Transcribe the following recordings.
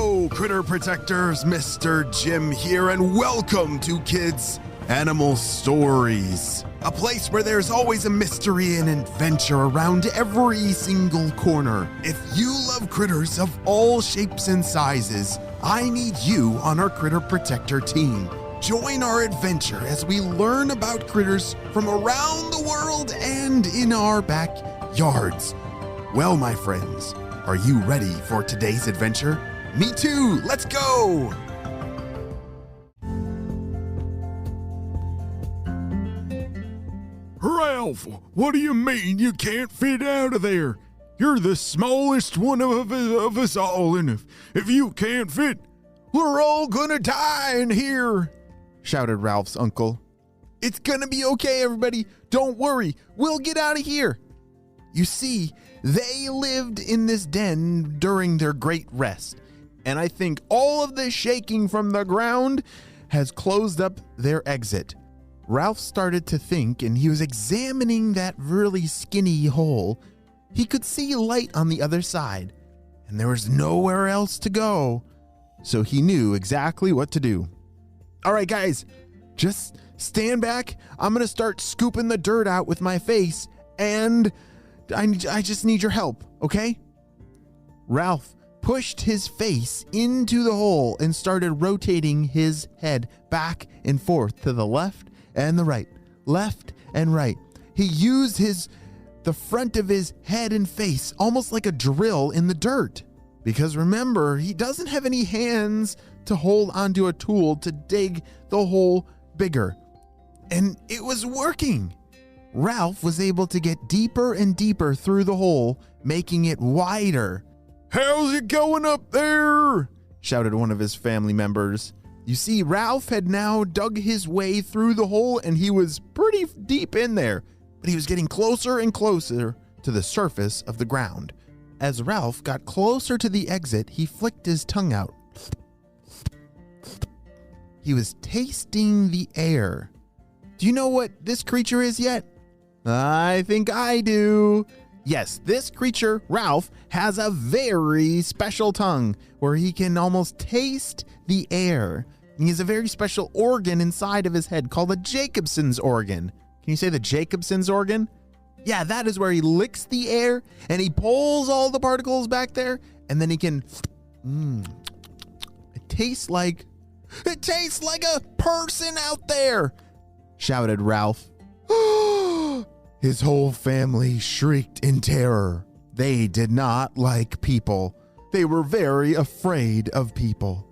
Hello, critter protectors, Mr. Jim here, and welcome to Kids Animal Stories, a place where there's always a mystery and adventure around every single corner. If you love critters of all shapes and sizes, I need you on our Critter Protector team. Join our adventure as we learn about critters from around the world and in our backyards. Well, my friends, are you ready for today's adventure? Me too! Let's go! Ralph, what do you mean you can't fit out of there? You're the smallest one of us all, and if you can't fit, we're all gonna die in here, shouted Ralph's uncle. It's gonna be okay, everybody. Don't worry. We'll get out of here. You see, they lived in this den during their great rest, and I think all of the shaking from the ground has closed up their exit. Ralph started to think, and he was examining that really skinny hole. He could see light on the other side, and there was nowhere else to go, so he knew exactly what to do. All right, guys, just stand back. I'm going to start scooping the dirt out with my face, and I just need your help, okay? Ralph pushed his face into the hole and started rotating his head back and forth to the left and the right, left and right. He used the front of his head and face almost like a drill in the dirt, because remember, he doesn't have any hands to hold onto a tool to dig the hole bigger. And it was working. Ralph was able to get deeper and deeper through the hole, making it wider. How's it going up there? Shouted one of his family members. You see, Ralph had now dug his way through the hole, and he was pretty deep in there, but he was getting closer and closer to the surface of the ground. As Ralph got closer to the exit, he flicked his tongue out. He was tasting the air. Do you know what this creature is yet? I think I do. Yes, this creature, Ralph, has a very special tongue where he can almost taste the air. He has a very special organ inside of his head called the Jacobson's organ. Can you say the Jacobson's organ? Yeah, that is where he licks the air and he pulls all the particles back there, and then he can, it tastes like a person out there, shouted Ralph. His whole family shrieked in terror. They did not like people. They were very afraid of people.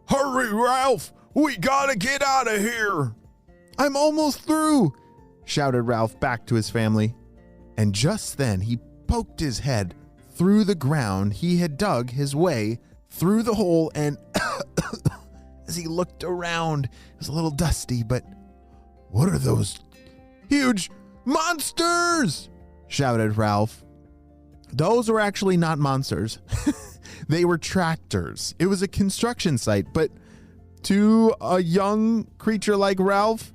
Hurry, Ralph! We gotta get out of here! I'm almost through, shouted Ralph back to his family. And just then he poked his head through the ground. He had dug his way through the hole, and as he looked around, it was a little dusty, but what are those huge monsters? Shouted Ralph. Those were actually not monsters. They were tractors. It was a construction site, but to a young creature like Ralph,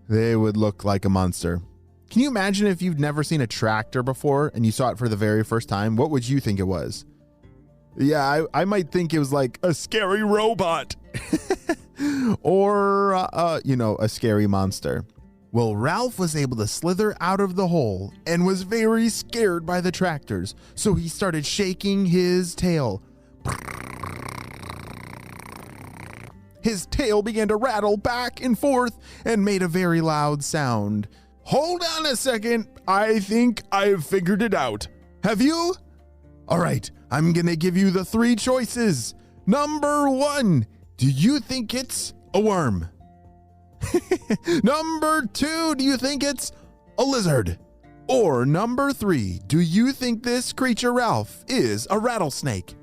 they would look like a monster. Can you imagine if you've never seen a tractor before and you saw it for the very first time? What would you think it was? Yeah, I might think it was like a scary robot or, a scary monster. Well, Ralph was able to slither out of the hole and was very scared by the tractors, so he started shaking his tail. His tail began to rattle back and forth and made a very loud sound. Hold on a second. I think I've figured it out. Have you? All right, I'm going to give you the 3 choices. Number 1, do you think it's a worm? Number 2, do you think it's a lizard? Or number 3, do you think this creature, Ralph, is a rattlesnake?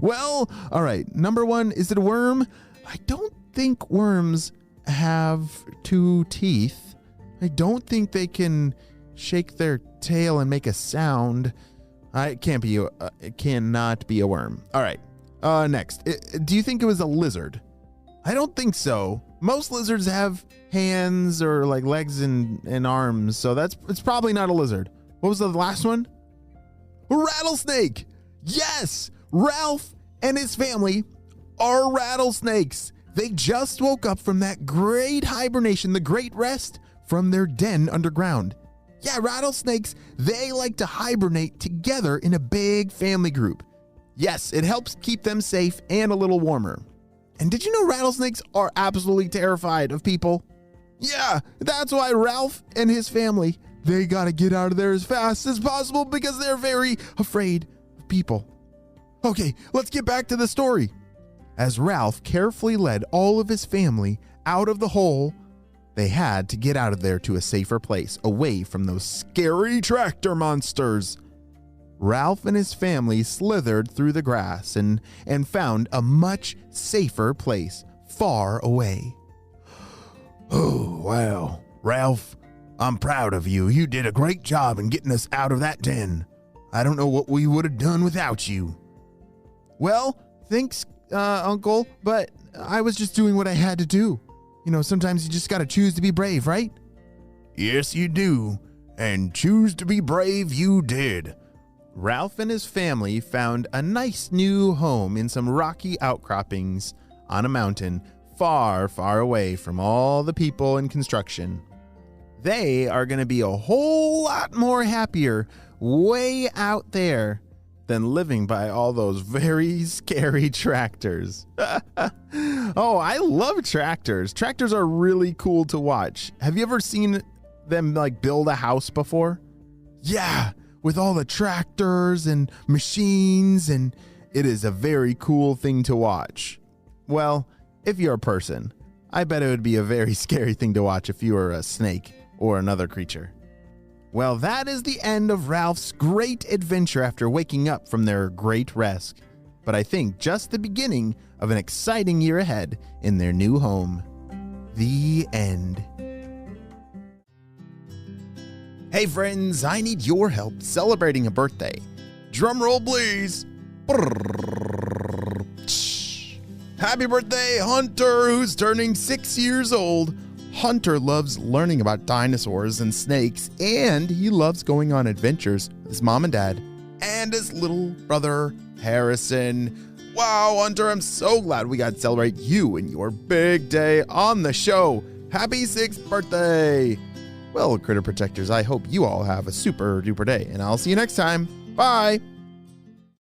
Well, all right. Number 1, is it a worm? I don't think worms have 2 teeth. I don't think they can shake their tail and make a sound. It cannot be a worm. All right. Next, do you think it was a lizard? I don't think so. Most lizards have hands or like legs and arms, so it's probably not a lizard. What was the last one? A rattlesnake. Yes, Ralph and his family are rattlesnakes. They just woke up from that great hibernation, the great rest from their den underground. Yeah, rattlesnakes, they like to hibernate together in a big family group. Yes, it helps keep them safe and a little warmer. And did you know rattlesnakes are absolutely terrified of people? Yeah, that's why Ralph and his family, they gotta get out of there as fast as possible because they're very afraid of people. Okay, let's get back to the story. As Ralph carefully led all of his family out of the hole, they had to get out of there to a safer place, away from those scary tractor monsters. Ralph and his family slithered through the grass and found a much safer place far away. Oh, wow. Ralph, I'm proud of you. You did a great job in getting us out of that den. I don't know what we would have done without you. Well, thanks, Uncle, but I was just doing what I had to do. You know, sometimes you just gotta choose to be brave, right? Yes, you do. And choose to be brave you did. Ralph and his family found a nice new home in some rocky outcroppings on a mountain far, far away from all the people and construction. They are going to be a whole lot more happier way out there than living by all those very scary tractors. Oh, I love tractors. Tractors are really cool to watch. Have you ever seen them like build a house before? Yeah, with all the tractors and machines, and it is a very cool thing to watch. Well, if you're a person, I bet it would be a very scary thing to watch if you were a snake or another creature. Well, that is the end of Ralph's great adventure after waking up from their great rest. But I think just the beginning of an exciting year ahead in their new home. The end. Hey friends, I need your help celebrating a birthday. Drum roll please. Happy birthday, Hunter, who's turning 6 years old. Hunter loves learning about dinosaurs and snakes, and he loves going on adventures with his mom and dad and his little brother, Harrison. Wow, Hunter, I'm so glad we got to celebrate you and your big day on the show. Happy 6th birthday. Well, Critter Protectors, I hope you all have a super duper day, and I'll see you next time. Bye.